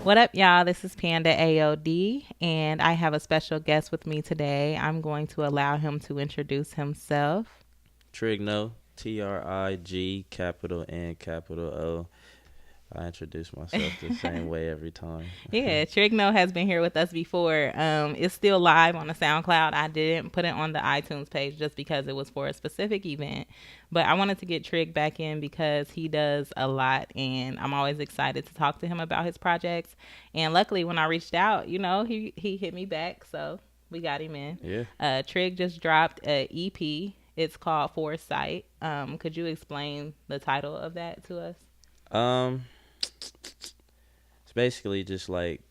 What up, y'all? This is Panda AOD, and I have a special guest with me today. I'm going to allow him to introduce himself. TrigNo, Trig, capital N, capital O. I introduce myself the same way every time. Yeah, TrigNo has been here with us before. It's still live on the SoundCloud. I didn't put it on the iTunes page just because it was for a specific event. But I wanted to get Trig back in because he does a lot, and I'm always excited to talk to him about his projects. And luckily, when I reached out, he hit me back, so we got him in. Yeah. Trig just dropped a EP. It's called Foresight. Could you explain the title of that to us? It's basically just like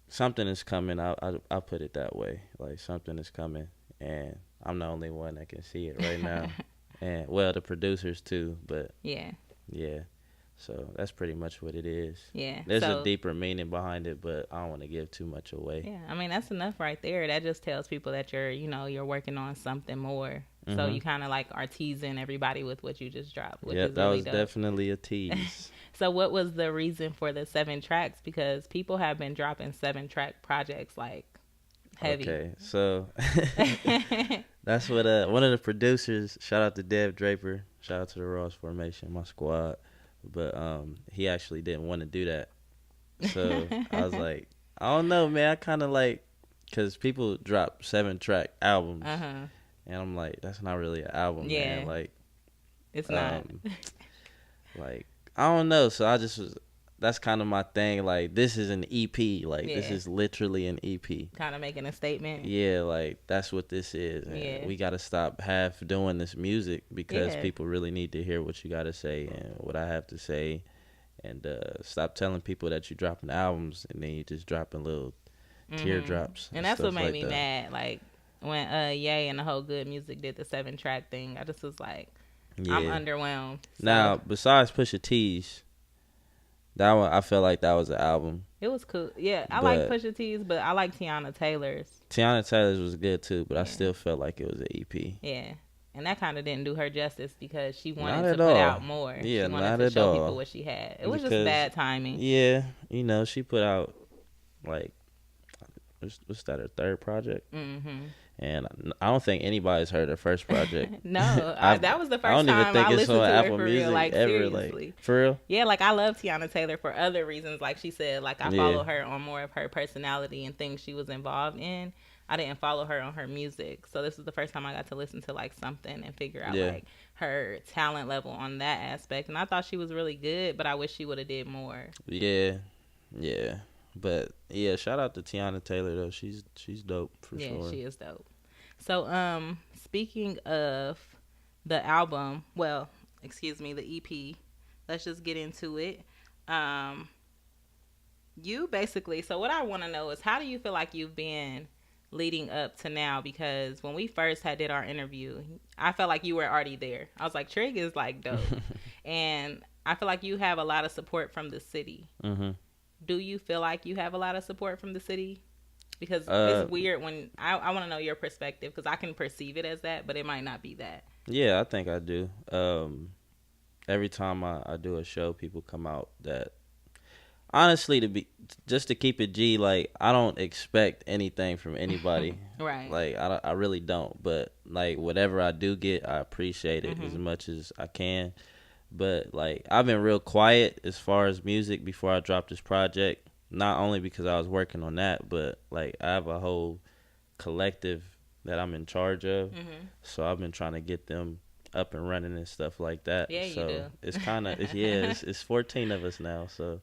something is coming. I put it that way. Like something is coming, and I'm the only one that can see it right now. And well, the producers too, but Yeah. yeah. So that's pretty much what it is. Yeah. There's a deeper meaning behind it, but I don't want to give too much away. Yeah, I mean that's enough right there. That just tells people that you're working on something more. Mm-hmm. So you kind of like are teasing everybody with what you just dropped, which Yep, is that really was dope. definitely a tease. So what was the reason for the 7 tracks? Because people have been dropping 7-track projects like heavy. Okay, so that's what one of the producers. Shout out to Dev Draper. Shout out to the Ross Formation, my squad. But he actually didn't want to do that. So I was like, I don't know, man. I kind of like, cause people drop 7-track albums, and I'm like, that's not really an album, man. Like, it's not. Like, I don't know. So I just was. That's kind of my thing. Like, this is an EP. Like, this is literally an EP. Kind of making a statement. Yeah, like, that's what this is. And we got to stop half doing this music because people really need to hear what you got to say and what I have to say. And stop telling people that you're dropping albums and then you just dropping little teardrops. And that's what made me mad. Like, when Ye and the whole Good Music did the 7-track thing, I just was like, I'm underwhelmed. So. Now, besides Pusha T's, that one, I felt like that was an album. It was cool. Yeah, I like Pusha T's, but I like Tiana Taylor's. Tiana Taylor's was good too, but I still felt like it was an EP. Yeah, and that kind of didn't do her justice because she wanted to put out more. Yeah, she wanted to show people what she had. It was just bad timing. Yeah, she put out like what's that, her third project? Mm-hmm. And I don't think anybody's heard her first project. No, that was the first time I listened to her for real, like ever, seriously. Like, for real? Yeah, like I love Tiana Taylor for other reasons. Like she said, like I follow her on more of her personality and things she was involved in. I didn't follow her on her music. So this was the first time I got to listen to like something and figure out like her talent level on that aspect. And I thought she was really good, but I wish she would have did more. Yeah. But yeah, shout out to Tiana Taylor though. She's dope for sure. Yeah, she is dope. So speaking of the album, the EP, let's just get into it. You basically, so what I want to know is how do you feel like you've been leading up to now? Because when we first did our interview, I felt like you were already there. I was like, Trig is like dope. And I feel like you have a lot of support from the city. Mm-hmm. Do you feel like you have a lot of support from the city? Because it's weird when I want to know your perspective because I can perceive it as that, but it might not be that. Yeah, I think I do. Every time I do a show, people come out that honestly to keep it G, like I don't expect anything from anybody. Right. Like I really don't. But like whatever I do get, I appreciate it as much as I can. But like I've been real quiet as far as music before I dropped this project. Not only because I was working on that, but like I have a whole collective that I'm in charge of. So I've been trying to get them up and running and stuff like that. Yeah, so you do. It's kind of it's 14 of us now. So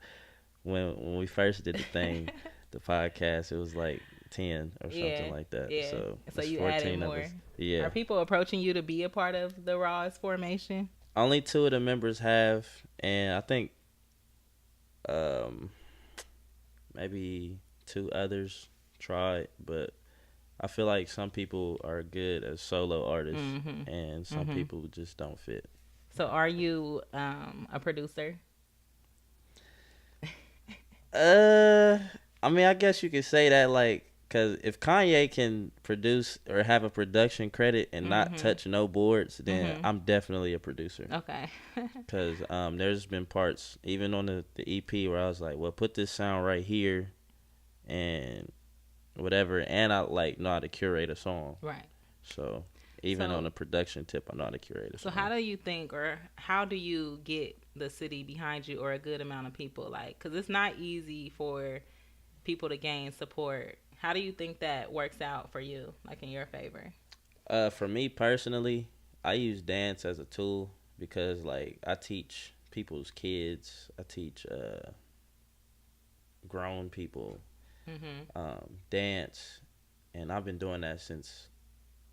when we first did the thing, the podcast, it was like 10 or something like that. Yeah. So you 14 added of more. us. Yeah. Are people approaching you to be a part of the Raw's formation? Only 2 of the members have, and I think maybe 2 others tried, but I feel like some people are good as solo artists, and some people just don't fit. So are you a producer? I mean, I guess you could say that. Like, Cause if Kanye can produce or have a production credit and not Mhm. touch no boards, then Mhm. I'm definitely a producer. Okay. Cause there's been parts even on the EP where I was like, well, put this sound right here and whatever, and I like know how to curate a song. Right. So even on So the production tip, I know how to curate a so how song. do you think, or how do you get the city behind you, or a good amount of people? Like, cuz it's not easy for people to gain support. How do you think that works out for you, like in your favor? For me personally, I use dance as a tool because like I teach people's kids, I teach grown people Mhm. dance, and I've been doing that since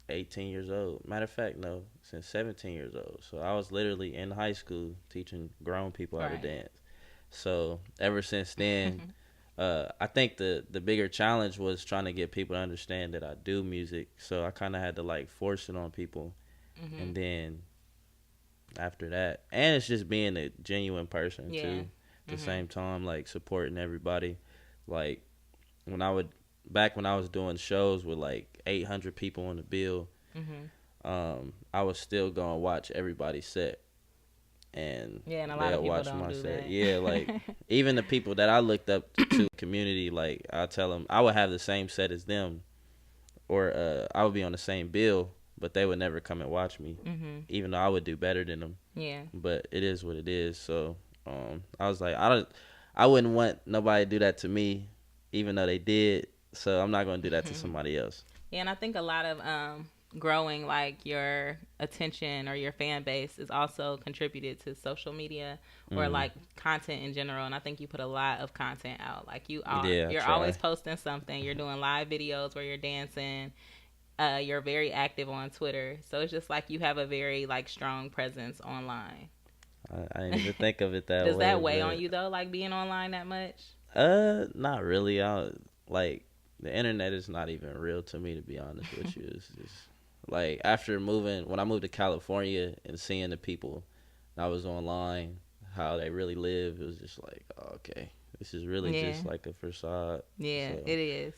18 years old. Matter of fact, no, since 17 years old. So I was literally in high school teaching grown people how to Right. dance. So ever since then, I think the bigger challenge was trying to get people to understand that I do music. So I kind of had to like force it on people, and Mhm. then after that, and it's just being a genuine person Yeah. too. At the Mhm. same time, like supporting everybody. Like when I would back when I was doing shows with like 800 people on the bill, Mhm. I was still gonna watch everybody's set, and Yeah, and a lot of they'll people watch don't my do set. that. Yeah, like even the people that I looked up to community, like I tell them I would have the same set as them, or I would be on the same bill, but they would never come and watch me, Mhm. even though I would do better than them. Yeah. But it is what it is. So I was like, I wouldn't want nobody to do that to me, even though they did. So I'm not gonna do that to somebody else. Yeah, and I think a lot of growing like your attention or your fan base is also contributed to social media or Mm. like content in general. And I think you put a lot of content out. Like Yeah, I you're always try. posting something. You're doing live videos where you're dancing. You're very active on Twitter, so it's just like you have a very like strong presence online. I didn't even think of it that Does way, that weigh on but you though, like being online that much? not really. I like the internet is not even real to me, to be honest with you. It's just like after moving when I moved to California and seeing the people I was online, how they really live, it was just like, oh, okay, this is really Yeah, just like a facade. yeah, So it is.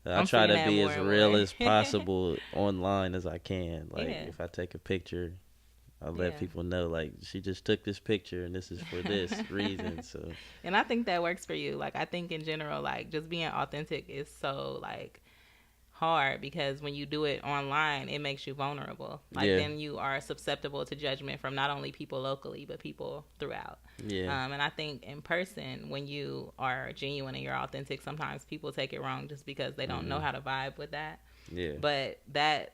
I I'm try seeing to that be more as and real more. as possible online as I can. Like Yeah, if I take a picture, I let yeah. people know like she just took this picture and this is for this reason. So And I think that works for you. Like I think in general, like just being authentic is so like hard because when you do it online, it makes you vulnerable. Like yeah, then you are susceptible to judgment from not only people locally but people throughout. yeah, And I think in person, when you are genuine and you're authentic, sometimes people take it wrong just because they don't know hmm, how to vibe with that. yeah, But that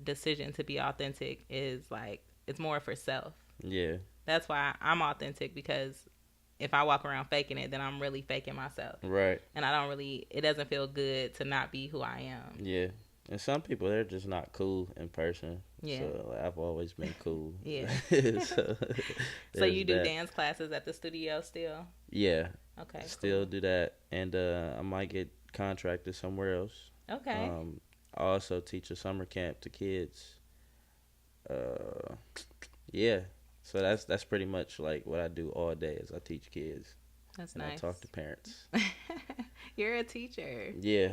decision to be authentic is like it's more for self. yeah, That's why I'm authentic because if I walk around faking it, then I'm really faking myself. right, And I don't really, it doesn't feel good to not be who I am. yeah. And some people they're just not cool in person. Yeah. So like, I've always been cool. Yeah. So So you there's do that. dance classes at the studio still? Yeah, Okay, still cool. do that, and I might get contracted somewhere else. Okay. Um, I also teach a summer camp to kids. Uh, yeah. So that's pretty much like what I do all day is I teach kids That's and I nice. talk to parents. You're a teacher. Yeah.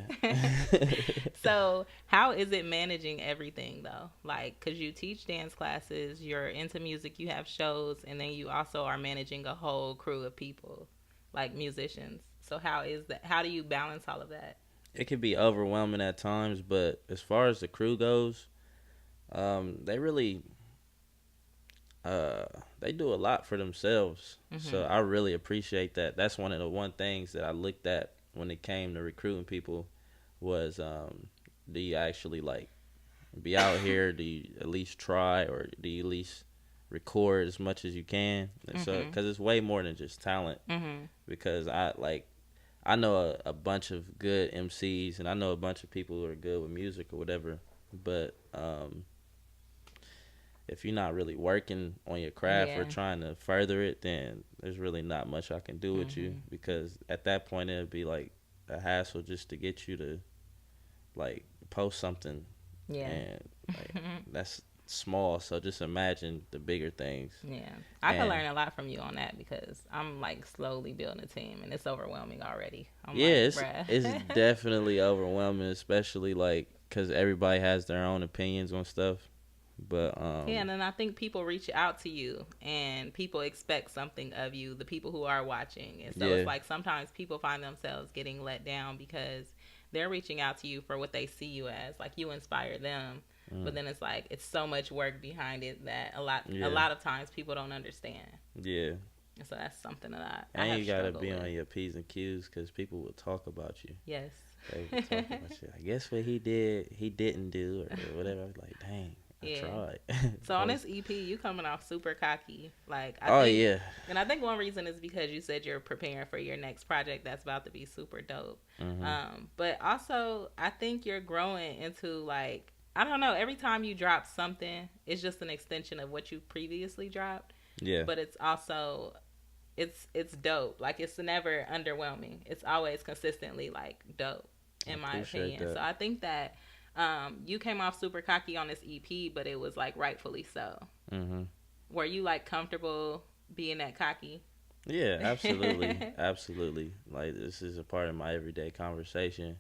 So, how is it managing everything though? Like, cause you teach dance classes, you're into music, you have shows, and then you also are managing a whole crew of people, like musicians. So, how is that? How do you balance all of that? It can be overwhelming at times, but as far as the crew goes, they really uh they do a lot for themselves. So Mhm. I really appreciate that. That's one of the one things that I looked at when it came to recruiting people was do you actually like be out here? Do you at least try, or do you at least record as much as you can? And so, Mhm. because it's way more than just talent. Mhm. Because I know a bunch of good MCs, and I know a bunch of people who are good with music or whatever. But if you're not really working on your craft or Yeah. trying to further it, then there's really not much I can do with you. Mhm. Because at that point, it'd be like a hassle just to get you to like post something, Yeah. and like that's small. So just imagine the bigger things. Yeah, I can And learn a lot from you on that because I'm like slowly building a team and it's overwhelming already. I'm yeah, like, it's bruh. it's definitely overwhelming, especially like because everybody has their own opinions on stuff. But Yeah, and then I think people reach out to you and people expect something of you, the people who are watching. And so it's yeah, like sometimes people find themselves getting let down because they're reaching out to you for what they see you as. Like you inspire them. But mm, then it's like it's so much work behind it that a yeah, lot of times people don't understand. yeah. And so that's something that I And have you gotta struggled be with. on your P's and Q's because people will talk about you. Yes. They will talk about you. I guess what he didn't do, or whatever. I was like, dang, I Yeah. tried. So on this EP, you coming off super cocky. Like I Oh think, yeah. and I think one reason is because you said you're preparing for your next project that's about to be super dope. Mhm. But also I think you're growing into like I don't know. Every time you drop something, it's just an extension of what you previously dropped. Yeah. But it's also it's dope. Like it's never underwhelming. It's always consistently like dope, I in my appreciate opinion. So that. I think that you came off super cocky on this EP, but it was like rightfully so. Mhm. Were you like comfortable being that cocky? Yeah, absolutely, absolutely. Like this is a part of my everyday conversation.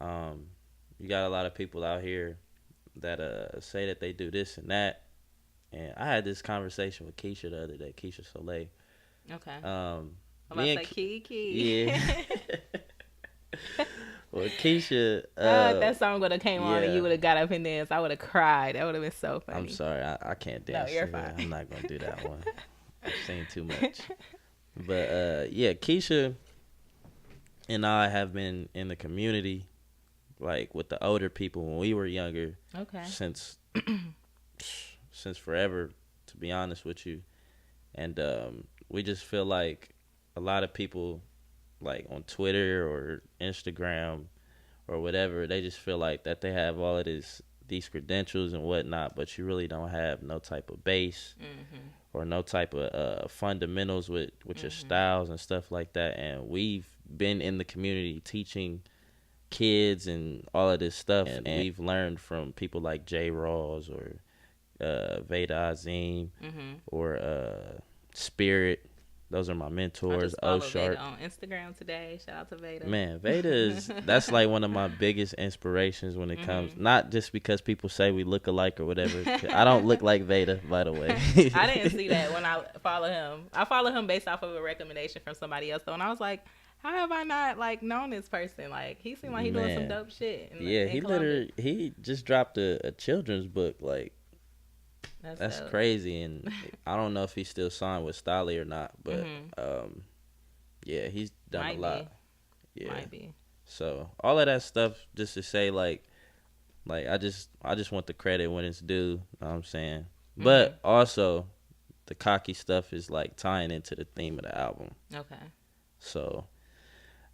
Um, you got a lot of people out here that say that they do this and that, and I had this conversation with Keisha the other day, Keisha Soleil. Okay. I'm about Me to and say Kiki. yeah, well Keisha, That song would have came on and you yeah. would have got up and danced. I would have cried. That would have been so I'm funny. sorry, I can't No, dance you're to that. fine. I'm not gonna do that one. I've seen too much. But yeah, Keisha and I have been in the community, like with the older people when we were younger, Okay. since since forever, to be honest with you. And we just feel like a lot of people, like on Twitter or Instagram or whatever, they just feel like that they have all of these credentials and whatnot, but you really don't have no type of base Mhm. or no type of fundamentals with your Mhm. styles and stuff like that. And we've been in the community teaching kids and all of this stuff, and we've learned from people like J. Rawls or Veda Azim Mhm. or Spirit. Those are my I mentors. just O followed Veda Shark. on Instagram today. Shout out to Veda. Man, Veda is that's like one of my biggest inspirations when it comes. Mhm. Not just because people say we look alike or whatever. I don't look like Veda, by the way. I didn't see that when I follow him. I follow him based off of a recommendation from somebody else though, and I was like, how have I not like known this person? Like he seemed like he doing some Man, dope shit yeah, in he Columbus. literally he just dropped a children's book. Like That's that's dope. crazy, and I don't know if he's still signed with Stolly or not, but Mhm. yeah, he's done a Might lot. be. Yeah, Might be. so all of that stuff just to say like I just want the credit when it's due. You know what I'm saying, Mhm. but also the cocky stuff is like tying into the theme of the album. Okay. So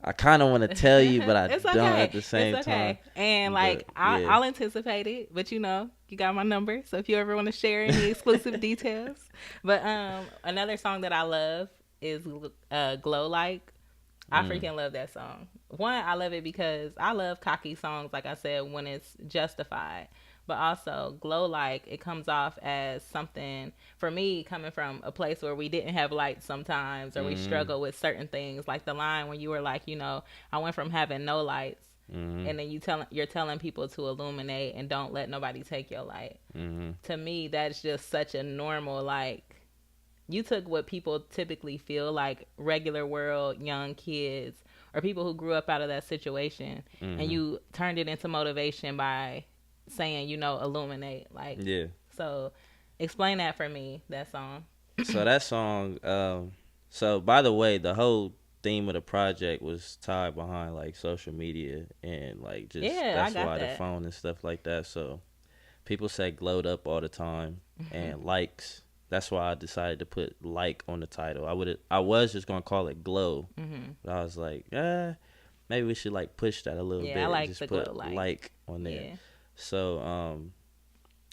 I kind of want to tell you, but I It's don't okay. at the It's same time. okay. And like But yeah, I'll anticipate it, but you know, you got my number. So if you ever want to share any exclusive details. But another song that I love is Glow Like. I mm, freaking love that song. One, I love it because I love cocky songs, like I said, when it's justified. But also, Glow Like, it comes off as something, for me, coming from a place where we didn't have lights sometimes, or we mm, struggle with certain things. Like the line when you were like, you know, I went from having no lights, mm, and then you're telling people to illuminate and don't let nobody take your light. mm, To me, that's just such a normal, like, you took what people typically feel like regular world young kids or people who grew up out of that situation, and mm, you turned it into motivation by saying, you know, illuminate. Like, yeah. so explain that for me, that song. So that song, so by the way, the whole theme of the project was tied behind like social media and like just Yeah, I that's got why the that. phone and stuff like that. So people say glowed up all the time and likes. That's why I decided to put like on the title. I was just gonna call it glow, Hmm. but I was like, maybe we should like push that a little Yeah, I bit and like just the glow put like. like on there. Yeah. So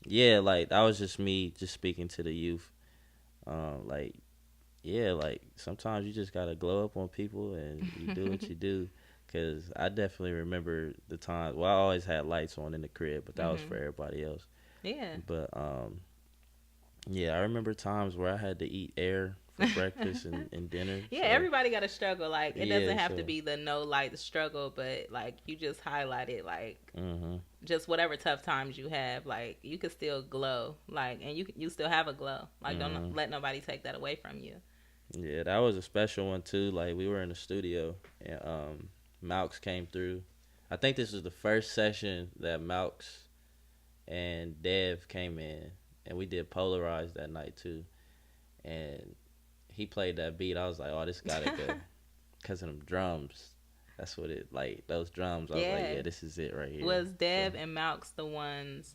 yeah, like that was just me just speaking to the youth. Like yeah, like sometimes you just gotta glow up on people and you do what you do. Cause I definitely remember the time. Well, I always had lights on in the crib, but that was for Hmm. everybody else. Yeah. But yeah, I remember times where I had to eat air for breakfast and dinner. Yeah, So everybody got to struggle. Like, it doesn't yeah, have to so be the no light struggle, but like you just highlighted, like mhm. just whatever tough times you have, like you could still glow, like, and you still have a glow. Like, don't Mhm. let nobody take that away from you. Yeah, that was a special one too. Like we were in the studio and Malx came through. I think this was the first session that Malx and Dev came in, and we did Polarized that night too. And he played that beat. I was like, oh, this gotta go, cause of them drums. That's what it like. Those drums. I was like, Yeah. yeah, this is it right here. Was So Deb and Malx the ones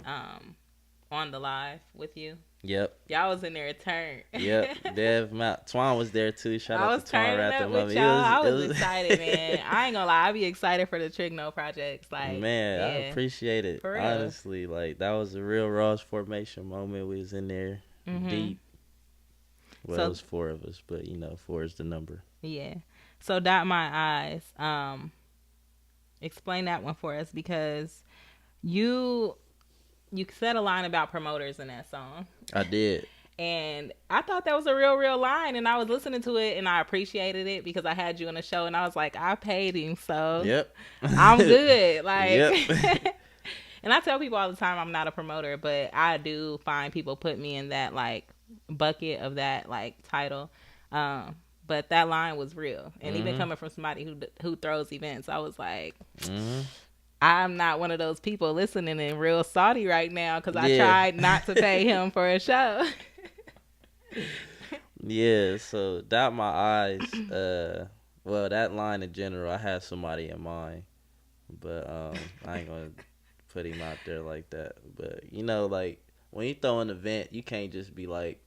on the live with you? yep. Y'all was in there a turn. Yep, Dev Mount Twan was there too. Shout I out to was Twan turning Rap the up with Mummy. y'all. I It was was excited, man. I ain't gonna lie. I be excited for the TrigNo projects. Like, man, I yeah, appreciate it. for real. Honestly, like that was a real Ross formation moment. We was in there Mhm. deep. Well, it So was four of us, but you know, four is the number. yeah. So dot my eyes. Explain that one for us because you you said a line about promoters in that song. I did. And I thought that was a real line. And I was listening to it and I appreciated it because I had you on the show and I was like, I paid him, so Yep. I'm good. Like, Yep. and I tell people all the time I'm not a promoter, but I do find people put me in that like bucket of that like title. But that line was real. And even Mhm. coming from somebody who throws events, I was like, Mhm. I'm not one of those people listening and real salty right now because I Yeah. tried not to pay him for a show. Yeah. So dot my eyes. Well, that line in general, I had somebody in mind, but I ain't gonna put him out there like that. But you know, like when you throw an event, you can't just be like,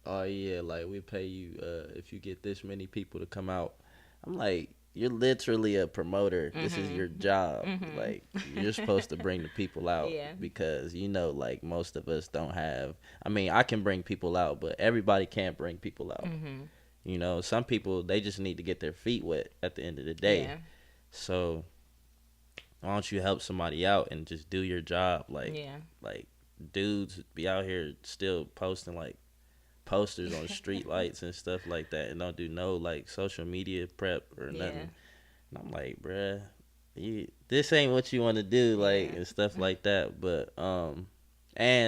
oh yeah, like we pay you if you get this many people to come out. I'm like, you're literally a promoter. This is your job. Like you're supposed to bring the people out Yeah. because you know, like most of us don't have. I mean, I can bring people out, but everybody can't bring people out. You know, some people they just need to get their feet wet at the end of the day. Yeah. So why don't you help somebody out and just do your job? Yeah. Like dudes be out here still posting like posters on street lights and stuff like that and don't do no like social media prep or Yeah. nothing. And I'm like, bruh, this ain't what you want to do, like, Yeah. and stuff like that. But and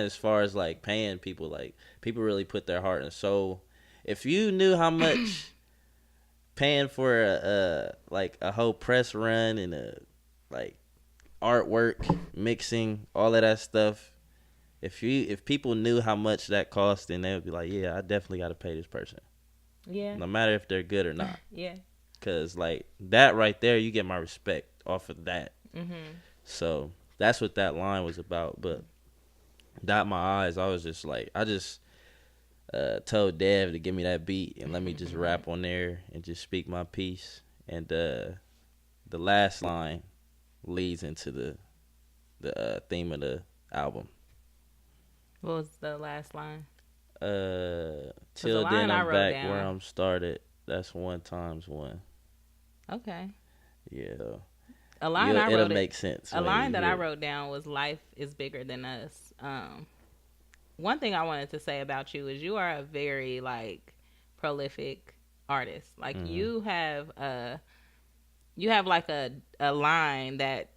as far as like paying people, like people really put their heart and soul. If you knew how much paying for a like a whole press run and a like artwork, mixing, all of that stuff. If people knew how much that cost, then they would be like, yeah, I definitely got to pay this person, Yeah. no matter if they're good or not. Yeah. Cause like that right there, you get my respect off of that. Mhm. So that's what that line was about. But dot my eyes, I was just like, I just told Dev to give me that beat and let me just rap on there and just speak my piece. And the last line leads into the theme of the album. What was the last line? Till line then I I'm wrote back down. where I'm started. That's 1 times 1. Okay. Yeah. A line I It'll wrote. make sense. A when line you that hear I it. wrote down was "Life is bigger than us." One thing I wanted to say about you is you are a very like prolific artist. Like you have like a line that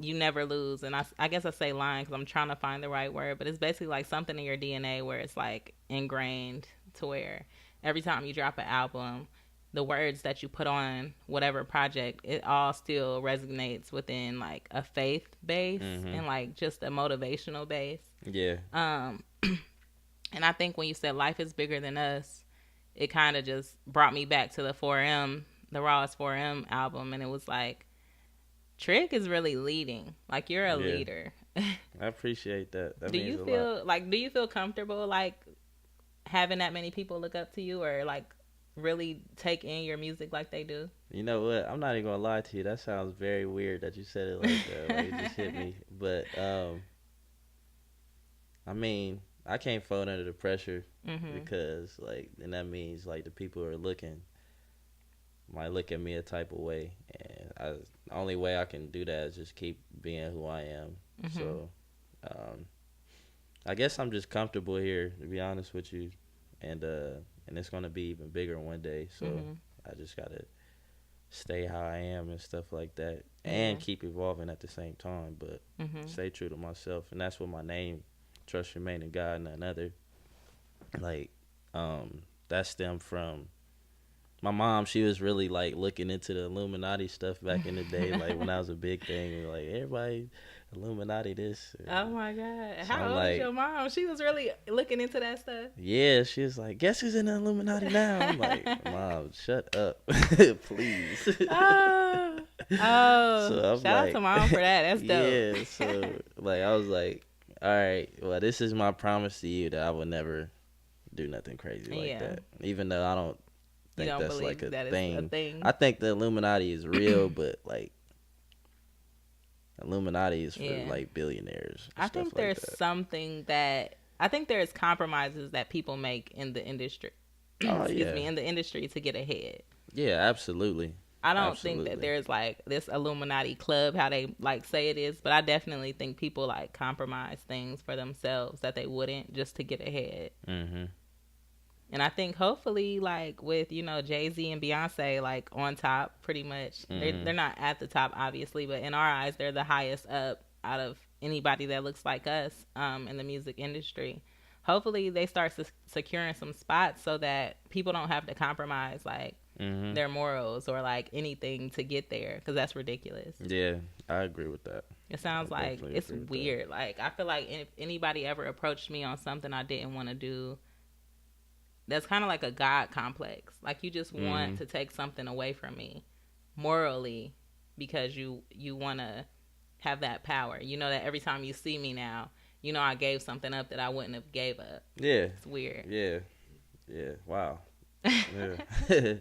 you never lose, and I guess I say line because I'm trying to find the right word, but it's basically like something in your DNA where it's like ingrained to where every time you drop an album, the words that you put on whatever project, it all still resonates within like a faith base and like just a motivational base. Yeah. Um, and I think when you said life is bigger than us, it kind of just brought me back to the 4M, the Raw's 4M album, and it was like Trig is really leading. Like you're a Yeah. leader. I appreciate that. That do means you a lot. feel like do you feel comfortable like having that many people look up to you or like really take in your music like they do? You know what? I'm not even gonna lie to you. That sounds very weird that you said it like that. Like it just hit me. But I mean, I can't fold under the pressure because like, and that means like the people who are looking might look at me a type of way, and the only way I can do that is just keep being who I am. So, I guess I'm just comfortable here, to be honest with you, and it's gonna be even bigger one day. So Mhm. I just gotta stay how I am and stuff like that, Yeah. and keep evolving at the same time, but Mhm. stay true to myself, and that's what my name, trust, remain in God, none other. Like, that stemmed from my mom. She was really like looking into the Illuminati stuff back in the day, like when I was a big thing, like everybody Illuminati this. Oh my God. So I'm How old is like, your mom? She was really looking into that stuff. yeah, she was like, guess who's in the Illuminati now? I'm like, Mom, shut up, please. Oh, oh, So I'm shout out to like, mom for that. That's dope. yeah. So like, I was like, all right, well, this is my promise to you that I will never do nothing crazy like Yeah. that. Even though I don't You think don't that's like believe a that is a thing. thing. I think the Illuminati is real, but like Illuminati is for Yeah. like billionaires and I stuff think like there's that. something that I think there's compromises that people make in the industry. Oh Excuse yeah, me, in the industry to get ahead. yeah, absolutely, I don't think that absolutely. there's like this Illuminati club, how they like say it is, but I definitely think people like compromise things for themselves that they wouldn't just to get ahead. Mhm. And I think hopefully, like with Jay-Z and Beyonce, like on top, pretty much. They're Mhm. not at the top, obviously, but in our eyes, they're the highest up out of anybody that looks like us in the music industry. Hopefully, they start securing some spots so that people don't have to compromise like Mhm. their morals or like anything to get there, because that's ridiculous. Yeah, I agree with that. It I sounds like definitely it's agree with that. weird. Like I feel like if anybody ever approached me on something I didn't want to do, that's kind of like a God complex. Like you just want Mhm. to take something away from me morally because you want to have that power. You know that every time you see me now, I gave something up that I wouldn't have gave up. Yeah. It's weird. Yeah. Yeah. Wow. Yeah.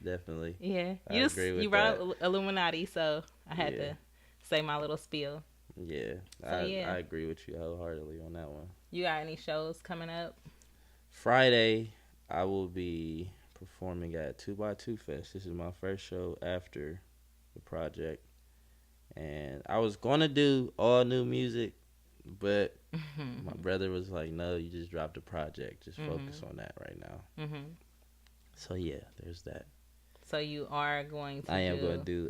Definitely. Yeah, I agree you with brought that. up Illuminati, so I had Yeah. to say my little spiel. Yeah. So I yeah, agree with you wholeheartedly on that one. you got any shows coming up? Friday, I will be performing at 2 by 2 Fest. This is my first show after the project. And I was going to do all new music, but my Mhm. brother was like, no, you just dropped the project. Just focus Mhm. on that right now. Mhm. So, yeah, there's that. So you are going to I am going to do do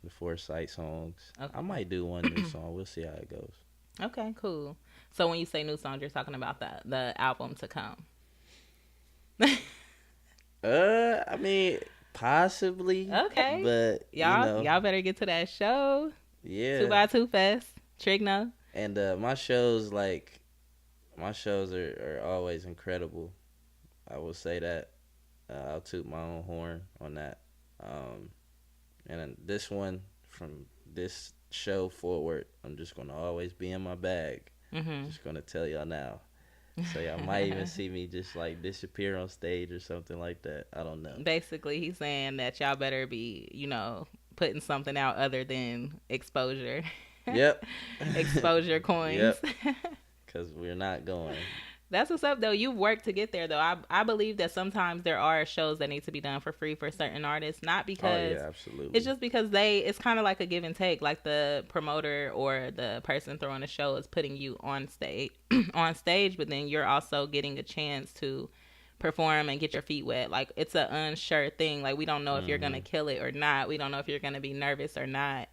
the Foresight songs. I okay. might do one new song. We'll see how it goes. Okay, cool. So when you say new songs, you're talking about the album to come. I mean, possibly, Okay. but Y'all better get to that show. Two yeah. by Two Fest. TrigNo. And my shows, like, my shows are always incredible. I will say that. I'll toot my own horn on that. Um, and then this one, from this show forward, I'm just gonna always be in my bag. Mhm. Just gonna tell y'all now. So y'all might even see me just like disappear on stage or something like that. I don't know. Basically, he's saying that y'all better be, putting something out other than exposure. Yep. Exposure coins. Yep. Cause we're not going. That's what's up, though. You've worked to get there, though. I believe that sometimes there are shows that need to be done for free for certain artists, not Oh because yeah, it's absolutely. just because it's kind of like a give and take. Like the promoter or the person throwing the show is putting you on stage, on stage, but then you're also getting a chance to perform and get your feet wet. Like it's an unsure thing. Like we don't know if you're gonna Mhm. kill it or not. We don't know if you're gonna be nervous or not.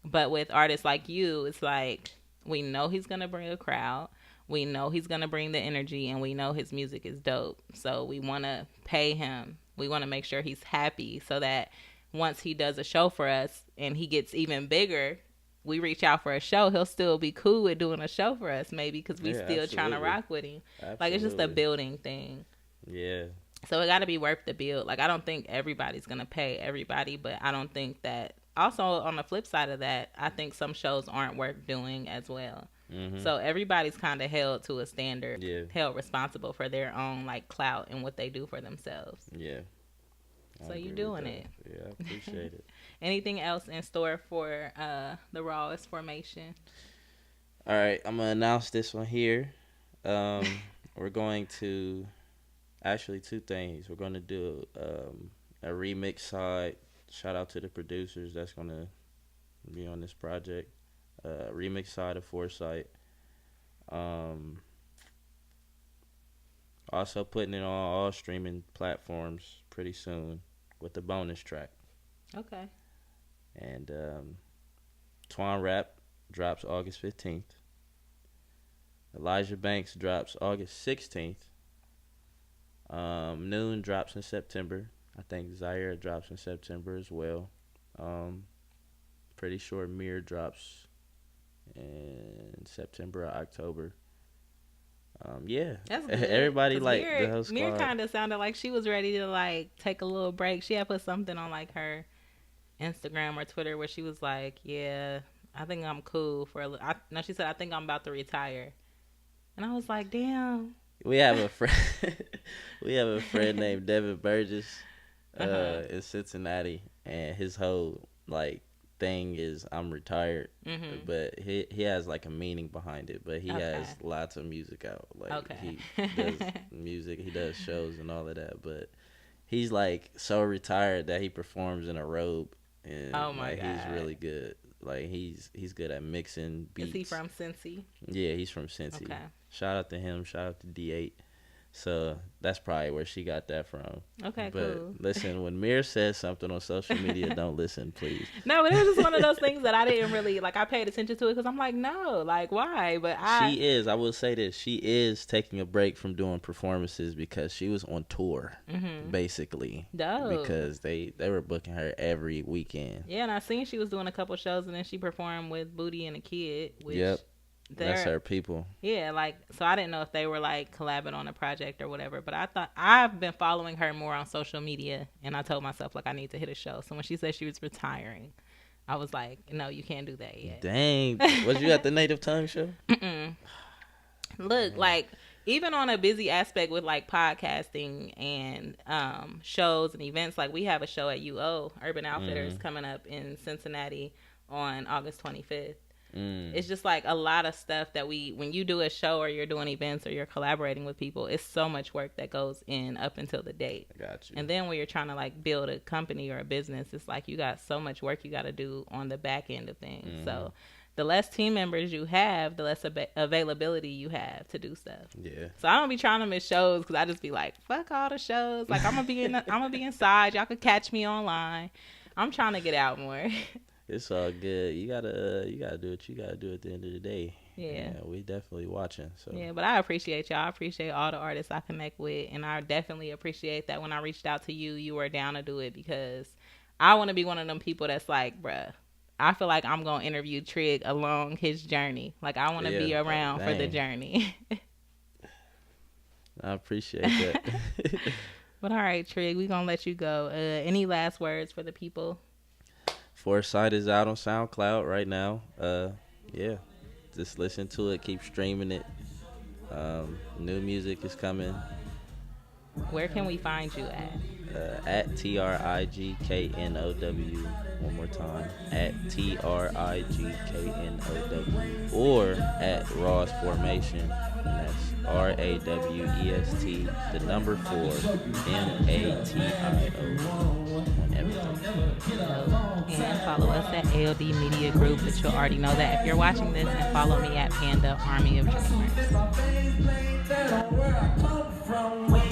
But with artists like you, it's like we know he's gonna bring a crowd. We know he's gonna bring the energy, and we know his music is dope. So we want to pay him. We want to make sure he's happy, so that once he does a show for us and he gets even bigger, we reach out for a show. He'll still be cool with doing a show for us, maybe because we Yeah, still trying to absolutely. rock with him. Like it's just a Absolutely. building thing. Yeah. So it got to be worth the build. Like I don't think everybody's gonna pay everybody, but I don't think that. Also, on the flip side of that, I think some shows aren't worth doing as well. Mhm. So everybody's kind of held to a standard, Yeah. held responsible for their own like clout and what they do for themselves. Yeah. I So you agree with doing that. it. Yeah, I appreciate it. Anything else in store for the rawest formation? All right, I'm gonna announce this one here. We're going to actually two things. We're gonna do a remix side. Shout out to the producers that's gonna be on this project. Remix side of Foresight. Um, Also putting it on all streaming platforms pretty soon with the bonus track. Okay. And Twan Rap drops August 15th. Elijah Banks drops August 16th. Noon drops in September. I think Zaire drops in September as well. Pretty sure Mir drops in September or October. Yeah, That's good. everybody 'Cause like the whole Mir squad. kind of sounded like she was ready to like take a little break. She had put something on like her Instagram or Twitter where she was like, "Yeah, I think I'm cool for a little." No, she said, "I think I'm about to retire," and I was like, "Damn." We have a friend. We have a friend named Devin Burgess, in Cincinnati, and his whole like thing is I'm retired, but he has like a meaning behind it. But he has lots of music out. Like he does music, he does shows and all of that. But he's like so retired that he performs in a robe, and Oh my like God. he's really good. Like he's good at mixing beats. Is he from Cincy? Yeah, he's from Cincy. Okay. Shout out to him. Shout out to D8. So that's probably where she got that from. Okay, but cool. Listen, when Mir says something on social media, don't listen, please. No, but it was just one of those things that I didn't really like. I paid attention to it because I'm like, no, like why? But She is. I will say this. She is taking a break from doing performances because she was on tour, basically. Dope. Because they were booking her every weekend. Yeah, and I seen she was doing a couple shows, and then she performed with Booty and a Kid. Which Yep. That's her people. Yeah, like, so I didn't know if they were like collabing on a project or whatever, but I thought I've been following her more on social media, and I told myself like I need to hit a show. So when she said she was retiring, I was like, no, you can't do that yet. Dang. Was you at the Native Tongue show? Look, like even on a busy aspect with like podcasting and shows and events, like we have a show at UO Urban Outfitters coming up in Cincinnati on August 25th. It's just like a lot of stuff that when you do a show or you're doing events or you're collaborating with people, it's so much work that goes in up until the date. I got you. And then when you're trying to like build a company or a business, it's like you got so much work you got to do on the back end of things. So the less team members you have, the less availability you have to do stuff. Yeah. So I don't be trying to miss shows because I just be like, fuck all the shows. Like I'm gonna be inside. Y'all could catch me online. I'm trying to get out more. It's all good. You gotta do what you gotta do at the end of the day. Yeah, we definitely watching. So yeah, but I appreciate y'all. I appreciate all the artists I connect with, and I definitely appreciate that when I reached out to you, you were down to do it because I want to be one of them people that's like, bruh, I feel like I'm gonna interview Trig along his journey. Like I want to be around for the journey. I appreciate that. But all right, Trig, we gonna let you go. Any last words for the people? Foresight is out on SoundCloud right now. Yeah, just listen to it. Keep streaming it. New music is coming. Where can we find you at? At TrigKnow. One more time. At TrigKnow. Or at Ross Formation. And that's RAWEST, the number 4, MATIO. On everything. And follow us at ALD Media Group, but you'll already know that if you're watching this, and follow me at Panda Army of Dreamers.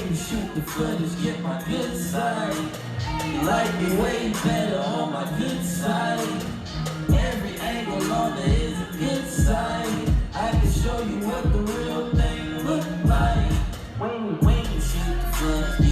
Shoot the footage, get my good side. You like me way better on my good side. Every angle on there is a good side. I can show you what the real thing look like. When you shoot the footage.